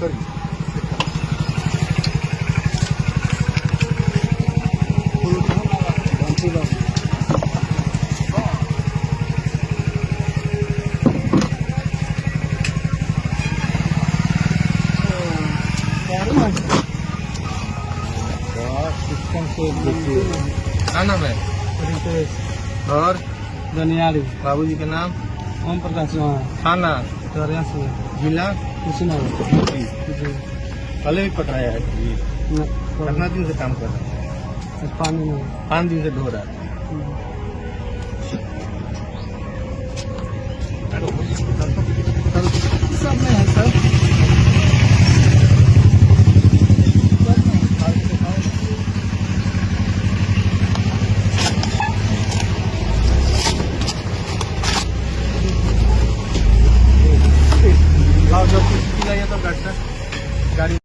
क्या नाम है? और दनियाली। बाबूजी का नाम? ओम प्रकाश चौहान। थाना? जिला? कुशीनगर। पहले भी पकड़ाया है जी? कितना दिन से काम कर रहा है? 5 दिन से ढो रहा है। सब में है सर। और जब कुछ तो गाड़ी